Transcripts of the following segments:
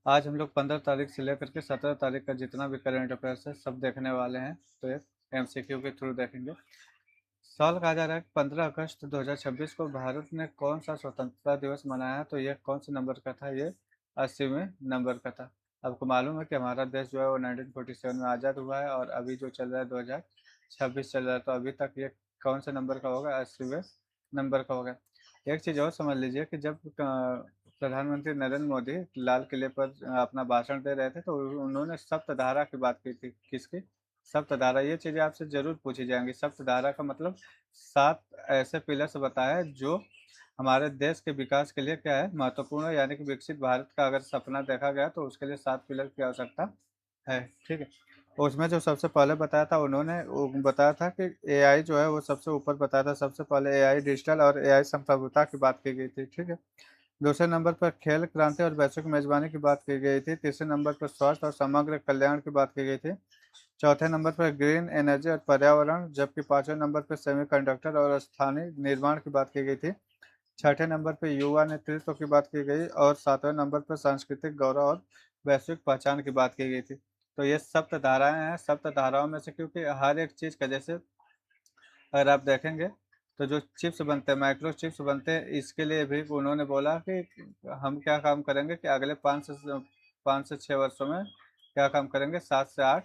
आज हम लोग 15 तारीख से लेकर के 17 तारीख का जितना भी करंट अफेयर्स है सब देखने वाले हैं। तो एक एमसीक्यू के थ्रू देखेंगे। सवाल कहा जा रहा है कि 15 अगस्त 2026 को भारत ने कौन सा स्वतंत्रता दिवस मनाया, तो ये कौन से नंबर का था? ये 80वें नंबर का था। आपको मालूम है कि हमारा देश जो है वो 1947 में आज़ाद हुआ है और अभी जो चल रहा है 2026 चल रहा है, तो अभी तक ये कौन से नंबर का होगा? 80वें नंबर का होगा। एक चीज़ और समझ लीजिए कि जब प्रधानमंत्री नरेंद्र मोदी लाल किले पर अपना भाषण दे रहे थे तो उन्होंने सप्तधारा की बात की थी। किसकी? सप्तधारा। ये चीज़ें आपसे जरूर पूछी जाएंगी। सप्तधारा का मतलब 7 ऐसे पिलर्स बताए जो हमारे देश के विकास के लिए क्या है, महत्वपूर्ण है। यानी कि विकसित भारत का अगर सपना देखा गया तो उसके लिए 7 पिलर की आवश्यकता है। ठीक है। उसमें जो सबसे पहले बताया था उन्होंने, वो बताया था कि एआई जो है वो सबसे ऊपर बताया था। सबसे पहले एआई डिजिटल और एआई संप्रभुता की बात की गई थी। ठीक है। दूसरे नंबर पर खेल क्रांति और वैश्विक मेजबानी की बात की गई थी। तीसरे नंबर पर स्वास्थ्य और समग्र कल्याण की बात की गई थी। चौथे नंबर पर ग्रीन एनर्जी और पर्यावरण, जबकि पांचवें नंबर पर सेमीकंडक्टर और स्थानीय निर्माण की बात की गई थी। छठे नंबर पर युवा नेतृत्व की बात की गई और सातवें नंबर पर सांस्कृतिक गौरव और वैश्विक पहचान की बात की गई थी। तो ये सप्त धाराएं हैं। सप्त धाराओं में से क्योंकि हर एक चीज का, जैसे अगर आप देखेंगे तो जो चिप्स बनते हैं, माइक्रो चिप्स बनते हैं, इसके लिए भी उन्होंने बोला कि हम क्या काम करेंगे कि अगले 5 से 6 वर्षों में क्या काम करेंगे? 7 से 8,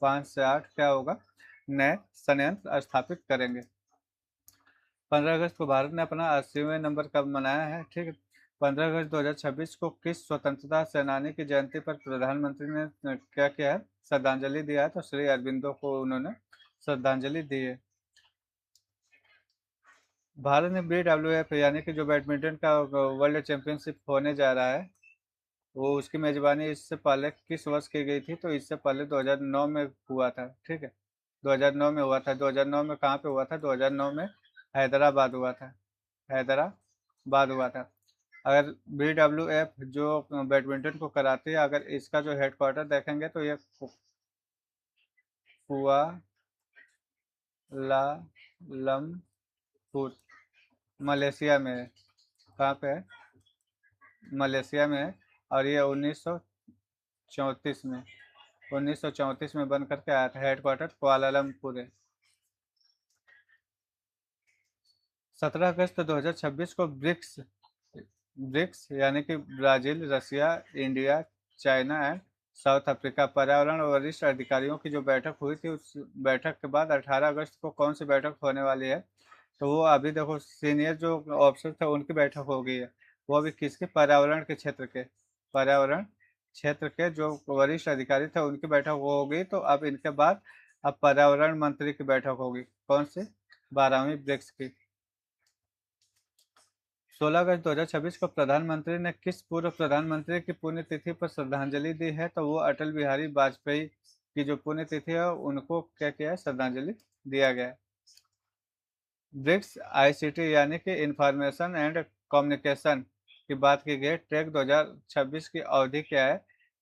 5 से 8 क्या होगा? नए संयंत्र स्थापित करेंगे। 15 अगस्त को भारत ने अपना 80वें नंबर कब मनाया है? ठीक है। 15 अगस्त 2026 को किस स्वतंत्रता सेनानी की जयंती पर प्रधानमंत्री ने क्या किया है? श्रद्धांजलि दिया है। तो श्री अरबिंदो को उन्होंने श्रद्धांजलि दी है। भारत में BWF यानी कि जो बैडमिंटन का वर्ल्ड चैंपियनशिप होने जा रहा है, वो उसकी मेजबानी इससे पहले किस वर्ष की गई थी? तो इससे पहले 2009 में हुआ था। ठीक है। 2009 में हुआ था। 2009 में कहाँ पे हुआ था? 2009 में हैदराबाद हुआ था। हैदराबाद हुआ था। अगर BWF जो बैडमिंटन को कराती है, अगर इसका जो हेडक्वार्टर देखेंगे तो ये कुआलालंपुर मलेशिया में है। कहाँ पे है? मलेशिया में है। और ये 1934 में बन करके आया था। हेडक्वार्टर कुआलालंपुर है। 17 अगस्त 2026 को ब्रिक्स ब्रिक्स यानी कि Brazil, Russia, India, China and South Africa पर्यावरण और वरिष्ठ अधिकारियों की जो बैठक हुई थी, उस बैठक के बाद 18 अगस्त को कौन सी बैठक होने वाली है? तो वो अभी देखो, सीनियर जो ऑफिसर थे उनकी बैठक हो गई है। वो अभी किसके? पर्यावरण क्षेत्र के जो वरिष्ठ अधिकारी थे उनकी बैठक हो गई। तो अब इनके बाद अब पर्यावरण मंत्री की बैठक होगी। कौन सी? 12वीं ब्रिक्स की। 16 अगस्त 2026 को प्रधानमंत्री ने किस पूर्व प्रधानमंत्री की पुण्यतिथि पर श्रद्धांजलि दी है? तो वो अटल बिहारी वाजपेयी की जो पुण्यतिथि है उनको क्या किया है? श्रद्धांजलि दिया गया है। ब्रिक्स आईसीटी यानी कि इंफॉर्मेशन एंड कम्युनिकेशन की बात की गई। ट्रैक 2026 की अवधि क्या है?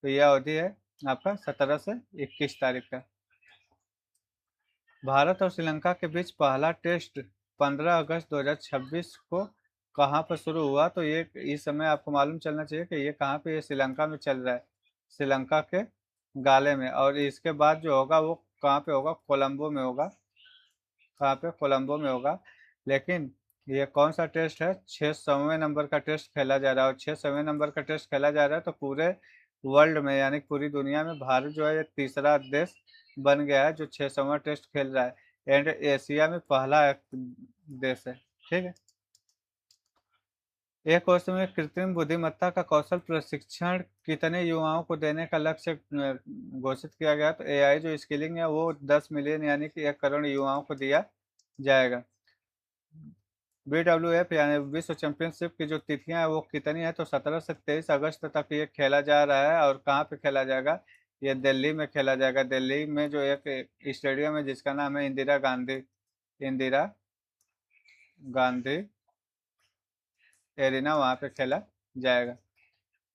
तो यह अवधि है आपका 17 से 21 तारीख का। भारत और श्रीलंका के बीच पहला टेस्ट 15 अगस्त 2026 को कहाँ पर शुरू हुआ? तो ये इस समय आपको मालूम चलना चाहिए कि ये कहाँ पे? ये श्रीलंका में चल रहा है। श्रीलंका के गाले में। और इसके बाद जो होगा वो कहाँ पे होगा? कोलंबो में होगा। कहाँ पे? कोलंबो में होगा। लेकिन ये कौन सा टेस्ट है? 600वें नंबर का टेस्ट खेला जा रहा है। और 600वें नंबर का टेस्ट खेला जा रहा है तो पूरे वर्ल्ड में यानी पूरी दुनिया में भारत जो है ये तीसरा देश बन गया है जो 600वां टेस्ट खेल रहा है। एंड एशिया में पहला एक देश है। ठीक है। एक वर्ष में कृत्रिम बुद्धिमत्ता का कौशल प्रशिक्षण कितने युवाओं को देने का लक्ष्य घोषित किया गया? तो एआई जो स्किलिंग है वो 10 मिलियन यानी कि 1 करोड़ युवाओं को दिया जाएगा। BWF यानी विश्व चैंपियनशिप की जो तिथियां हैं वो कितनी है? तो 17 से 23 अगस्त तक ये खेला जा रहा है। और कहाँ पे खेला जाएगा? ये दिल्ली में खेला जाएगा। दिल्ली में जो एक स्टेडियम है जिसका नाम है इंदिरा गांधी एरिना, वहाँ पे खेला जाएगा।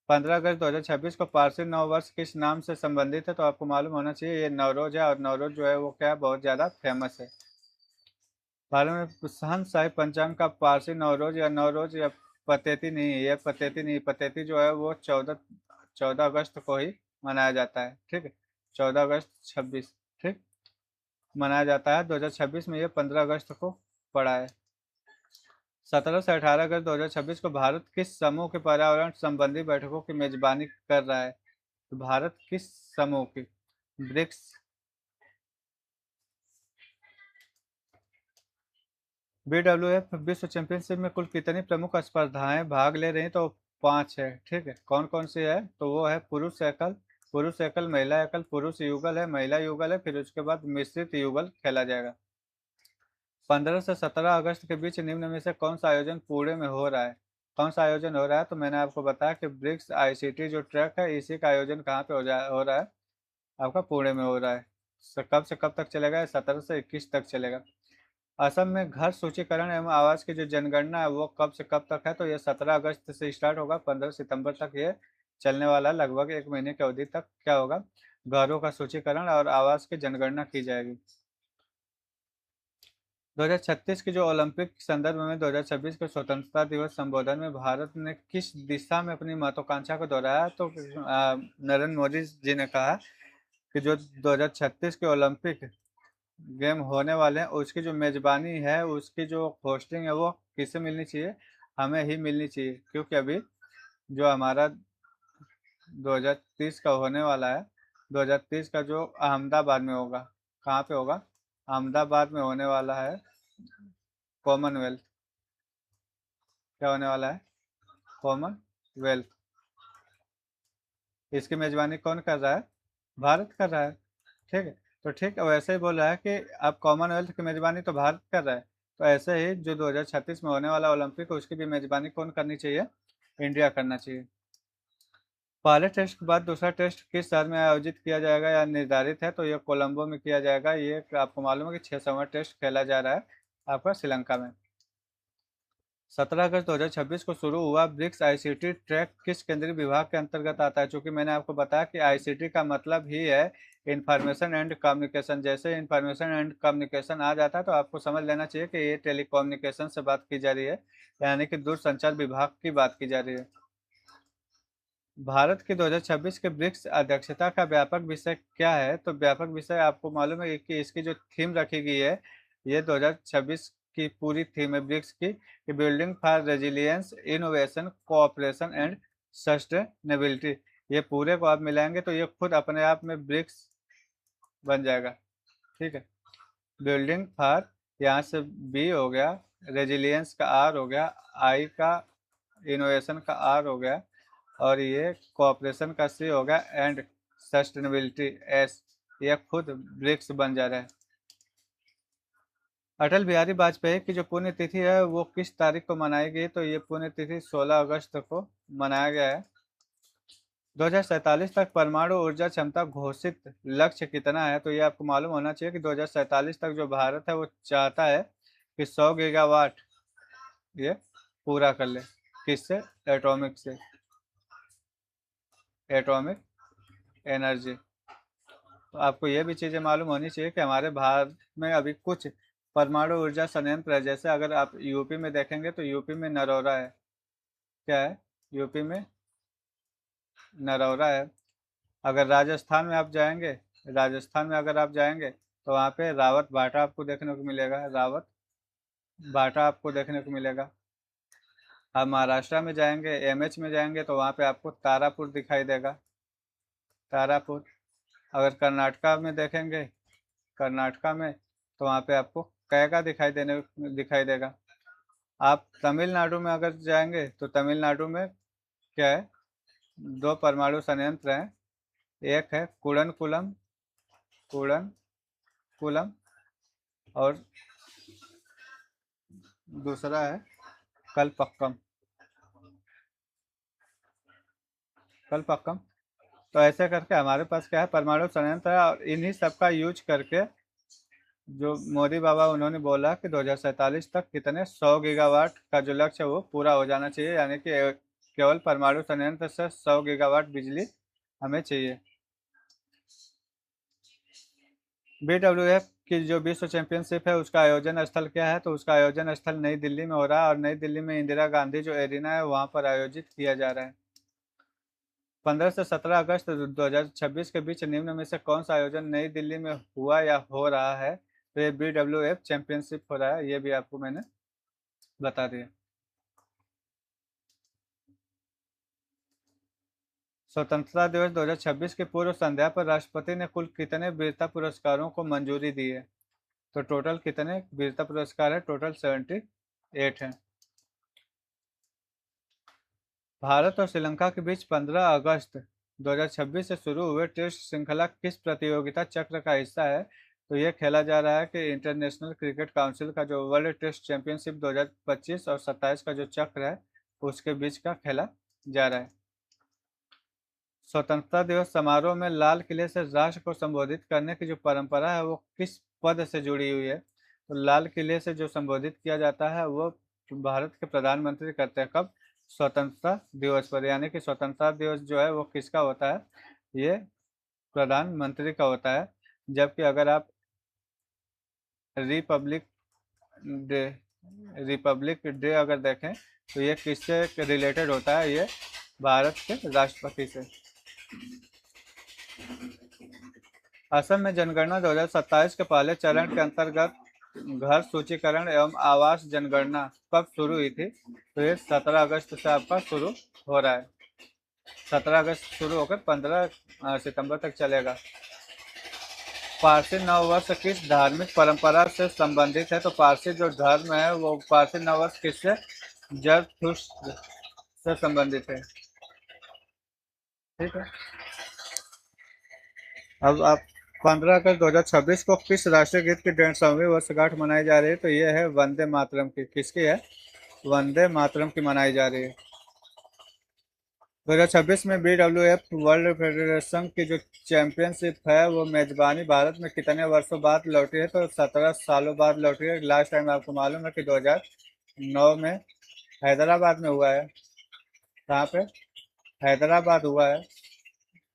15 अगस्त 2026 को पारसी नव वर्ष किस नाम से संबंधित है? तो आपको मालूम होना चाहिए ये नवरोज है। और नवरोज जो है वो क्या है? बहुत ज्यादा फेमस है। भारत में शहंशाही पंचांग का पारसी नवरोज या पतेती नहीं है, ये पतेती नहीं, पतेती जो है वो 14 अगस्त को ही मनाया जाता है, ठीक है। 14 अगस्त 26, ठीक, मनाया जाता है। 2026 में ये 15 अगस्त को पड़ा है। 17 से 18 अगस्त 2026 को भारत किस समूह के पर्यावरण संबंधी बैठकों की मेजबानी कर रहा है? तो भारत किस समूह की? ब्रिक्स। BWF विश्व चैंपियनशिप में कुल कितनी प्रमुख स्पर्धाएं भाग ले रही हैं? तो 5 है, ठीक है। कौन कौन सी है? तो वो है पुरुष एकल, महिला एकल, पुरुष युगल है, महिला युगल है, फिर उसके बाद मिश्रित युगल खेला जाएगा। 15 से 17 अगस्त के बीच निम्न में से कौन सा आयोजन पुणे में हो रहा है? कौन सा आयोजन हो रहा है? तो मैंने आपको बताया कि ब्रिक्स ICT जो ट्रैक है, इसी का आयोजन कहाँ पे हो रहा है? आपका पुणे में हो रहा है। कब से कब तक चलेगा? 17 से 21 तक चलेगा। असम में घर सूचीकरण एवं आवास की जो जनगणना है वो कब से कब तक है? तो ये 17 अगस्त से स्टार्ट होगा, 15 सितंबर तक ये चलने वाला है। लगभग 1 महीने की अवधि तक क्या होगा? घरों का सूचीकरण और आवास की जनगणना की जाएगी। 2036 की जो ओलंपिक के संदर्भ में 2026 के स्वतंत्रता दिवस संबोधन में भारत ने किस दिशा में अपनी महत्वाकांक्षा को दोहराया? तो नरेंद्र मोदी जी ने कहा कि जो 2036 के ओलंपिक गेम होने वाले हैं उसकी जो मेजबानी है, उसकी जो होस्टिंग है वो किसे मिलनी चाहिए? हमें ही मिलनी चाहिए, क्योंकि अभी जो हमारा 2030 का होने वाला है, 2030 का जो अहमदाबाद में होगा। कहाँ पे होगा? अहमदाबाद में होने वाला है कॉमनवेल्थ। क्या होने वाला है? कॉमनवेल्थ। इसकी मेजबानी कौन कर रहा है? भारत कर रहा है, ठीक है। तो ठीक वैसे ही बोल रहा है कि अब कॉमनवेल्थ की मेजबानी तो भारत कर रहा है, तो ऐसे ही जो 2036 में होने वाला ओलंपिक है उसकी भी मेजबानी कौन करनी चाहिए? इंडिया करना चाहिए। पहले टेस्ट के बाद दूसरा टेस्ट किस शहर में आयोजित किया जाएगा या निर्धारित है? तो ये कोलंबो में किया जाएगा। ये आपको मालूम है कि 600वां टेस्ट खेला जा रहा है आपका श्रीलंका में। 17 अगस्त 2026 को शुरू हुआ ब्रिक्स ICT ट्रैक किस केंद्रीय विभाग के अंतर्गत आता है? चूंकि मैंने आपको बताया कि ICT का मतलब ही है इंफॉर्मेशन एंड कम्युनिकेशन। जैसे इंफॉर्मेशन एंड कम्युनिकेशन आ जाता है तो आपको समझ लेना चाहिए कि ये टेलीकम्युनिकेशन से बात की जा रही है, यानी कि दूरसंचार विभाग की बात की जा रही है। भारत की 2026 के ब्रिक्स अध्यक्षता का व्यापक विषय क्या है? तो व्यापक विषय आपको मालूम है कि इसकी जो थीम रखी गई है, ये 2026 की पूरी थीम है ब्रिक्स की building for resilience, innovation, cooperation and sustainability. ये पूरे को आप मिलाएंगे तो ये खुद अपने आप में ब्रिक्स बन जाएगा, ठीक है। बिल्डिंग फॉर, यहाँ से बी हो गया, रेजिलियंस का आर हो गया, आई का, इनोवेशन का आर हो गया, और ये कोऑपरेशन का सी हो गया, एंड सस्टेनेबिलिटी एस। ये खुद ब्रिक्स बन जा रहा है। अटल बिहारी वाजपेयी की जो पुण्यतिथि है वो किस तारीख को मनाई गई? तो ये पुण्यतिथि 16 अगस्त को मनाया गया है। 2047 तक परमाणु ऊर्जा क्षमता घोषित लक्ष्य कितना है? तो ये आपको मालूम होना चाहिए कि 2047 तक जो भारत है वो चाहता है कि 100 गीगावाट ये पूरा कर ले। किससे? एटॉमिक से, एटॉमिक एनर्जी। तो आपको ये भी चीज़ें मालूम होनी चाहिए कि हमारे भारत में अभी कुछ परमाणु ऊर्जा संयंत्र है। जैसे अगर आप यूपी में देखेंगे तो यूपी में नरौरा है। क्या है? यूपी में नरौरा है। अगर राजस्थान में आप जाएंगे, राजस्थान में अगर आप जाएंगे तो वहाँ पे रावत भाटा आपको देखने को मिलेगा, रावत भाटा आपको देखने को मिलेगा। आप महाराष्ट्र में जाएंगे, MH में जाएंगे तो वहाँ पे आपको तारापुर दिखाई देगा, तारापुर। अगर कर्नाटका में देखेंगे, कर्नाटका में तो वहाँ पे आपको कैगा दिखाई देगा। आप तमिलनाडु में अगर जाएंगे तो तमिलनाडु में क्या है? 2 परमाणु संयंत्र हैं। एक है कुड़नकुलम, कुड़नकुलम, और दूसरा है कलपक्कम, कलपक्कम। तो ऐसे करके हमारे पास क्या है? परमाणु संयंत्र है, और इन्हीं सबका यूज करके जो मोदी बाबा उन्होंने बोला कि 2047 तक कितने 100 गीगावाट का जो लक्ष्य है वो पूरा हो जाना चाहिए, यानी कि केवल परमाणु संयंत्र से 100 गीगावाट बिजली हमें चाहिए। BWF की जो विश्व चैंपियनशिप है उसका आयोजन स्थल क्या है? तो उसका आयोजन स्थल नई दिल्ली में हो रहा है और नई दिल्ली में इंदिरा गांधी जो एरिना है वहां पर आयोजित किया जा रहा है। 15 से 17 अगस्त 2026 के बीच निम्न में से कौन सा आयोजन नई दिल्ली में हुआ या हो रहा है? तो ये BWF चैंपियनशिप हो रहा है, ये भी आपको मैंने बता दिया। स्वतंत्रता दिवस 2026 की पूर्व संध्या पर राष्ट्रपति ने कुल कितने वीरता पुरस्कारों को मंजूरी दी है? तो टोटल कितने वीरता पुरस्कार है? टोटल 78 है। भारत और श्रीलंका के बीच 15 अगस्त 2026 से शुरू हुए टेस्ट श्रृंखला किस प्रतियोगिता चक्र का हिस्सा है? तो ये खेला जा रहा है कि इंटरनेशनल क्रिकेट काउंसिल का जो वर्ल्ड टेस्ट चैंपियनशिप 2025 और 27 का जो चक्र है उसके बीच का खेला जा रहा है। स्वतंत्रता दिवस समारोह में लाल किले से राष्ट्र को संबोधित करने की जो परंपरा है वो किस पद से जुड़ी हुई है? तो लाल किले से जो संबोधित किया जाता है वो भारत के प्रधानमंत्री करते हैं। कब? स्वतंत्रता दिवस पर। यानी कि स्वतंत्रता दिवस जो है वो किसका होता है? ये प्रधानमंत्री का होता है। जबकि अगर आप रिपब्लिक डे रिपब्लिक डे अगर देखें तो ये किससे रिलेटेड होता है? ये भारत के राष्ट्रपति से। असम में जनगणना 2027 के पहले चरण के अंतर्गत घर सूचीकरण एवं आवास जनगणना कब शुरू हुई थी? तो ये 17 अगस्त से आपका शुरू हो रहा है। 17 अगस्त शुरू होकर 15 सितंबर तक चलेगा। पारसी नववर्ष किस धार्मिक परंपरा से संबंधित है? तो पारसी जो धर्म है वो पारसी नववर्ष किससे? जरथुस्त्र से संबंधित है। ठीक है। अब आप 15 अगस्त 2026 को किस राष्ट्रीय गीत की 150वीं वर्षगांठ मनाई जा रही है? तो ये है वंदे मातरम की। किसकी है? वंदे मातरम की मनाई जा रही है। 2026 में BWF वर्ल्ड फेडरेशन की जो चैंपियनशिप है वो मेजबानी भारत में कितने वर्षों बाद लौटी है? तो 17 सालों बाद लौटी है। लास्ट टाइम आपको मालूम है कि 2009 में हैदराबाद में हुआ है। कहाँ पे? हैदराबाद हुआ है।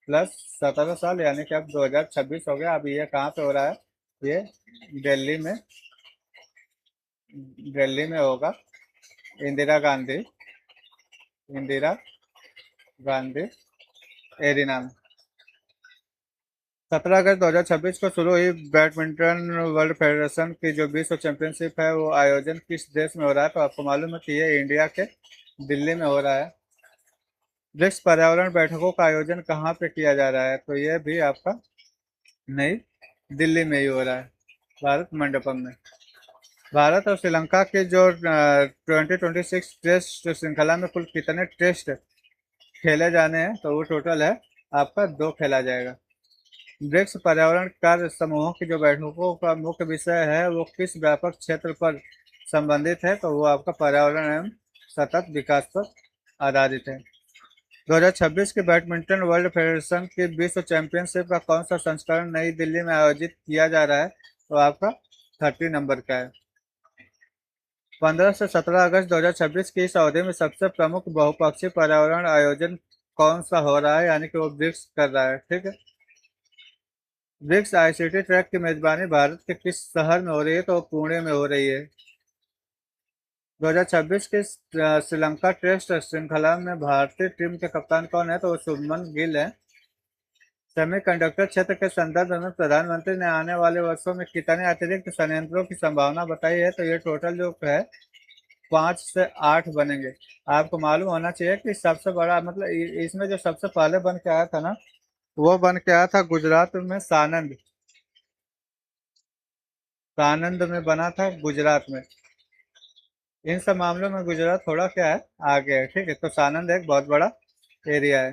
प्लस 17 साल यानी कि अब 2026 हो गया। अब ये कहाँ पे हो रहा है? ये दिल्ली में, दिल्ली में होगा। इंदिरा गांधी, इंदिरा गांधी एरिना में। 17 अगस्त 2026 को शुरू हुई बैडमिंटन वर्ल्ड फेडरेशन की जो विश्व चैंपियनशिप है वो आयोजन किस देश में हो रहा है? तो आपको मालूम है कि ये इंडिया के दिल्ली में हो रहा है। ब्रिक्स पर्यावरण बैठकों का आयोजन कहाँ पे किया जा रहा है? तो ये भी आपका नई दिल्ली में ही हो रहा है, भारत मंडपम में। भारत और श्रीलंका के जो 2026 टेस्ट श्रृंखला में कुल कितने टेस्ट खेले जाने हैं? तो वो टोटल है आपका 2 खेला जाएगा। ब्रिक्स पर्यावरण कार्य समूहों की जो बैठकों का मुख्य विषय है वो किस व्यापक क्षेत्र पर संबंधित है? तो वो आपका पर्यावरण एवं सतत विकास पर आधारित है। 2026 के बैडमिंटन वर्ल्ड फेडरेशन की विश्व चैंपियनशिप का कौन सा संस्करण नई दिल्ली में आयोजित किया जा रहा है? तो आपका 30 नंबर का है। 15 से 17 अगस्त 2026 की इस अवधि में सबसे प्रमुख बहुपक्षीय पर्यावरण आयोजन कौन सा हो रहा है? यानी कि वो ब्रिक्स कर रहा है। ठीक है। ब्रिक्स ICT ट्रैक की मेजबानी भारत के किस शहर में हो रही है? तो पुणे में हो रही है। 2026 के श्रीलंका टेस्ट श्रृंखला में भारतीय टीम के कप्तान कौन है? तो वो शुभमन गिल है। सेमीकंडक्टर क्षेत्र के संदर्भ में प्रधानमंत्री ने आने वाले वर्षों में कितने अतिरिक्त संयंत्रों की संभावना बताई है? तो ये टोटल जो है 5 से 8 बनेंगे। आपको मालूम होना चाहिए कि सबसे बड़ा मतलब इसमें जो सबसे पहले बन के आया था ना वो बन के आया था गुजरात में, सानंद। सानंद में बना था गुजरात में। इन सब मामलों में गुजरात थोड़ा क्या है आगे है। ठीक है। तो सानंद एक बहुत बड़ा एरिया है।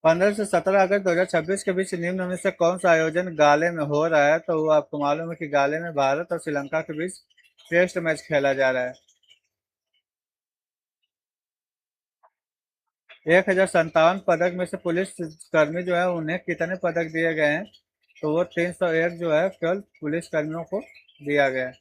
15 से 17 अगस्त 2026 के बीच निम्न में से कौन सा आयोजन गाले में हो रहा है? तो वो आपको मालूम है कि गाले में भारत और श्रीलंका के बीच टेस्ट मैच खेला जा रहा है। 1057 पदक में से पुलिस कर्मी जो है उन्हें कितने पदक दिए गए हैं? तो वो 301 जो है केवल पुलिस कर्मियों को दिया गया है।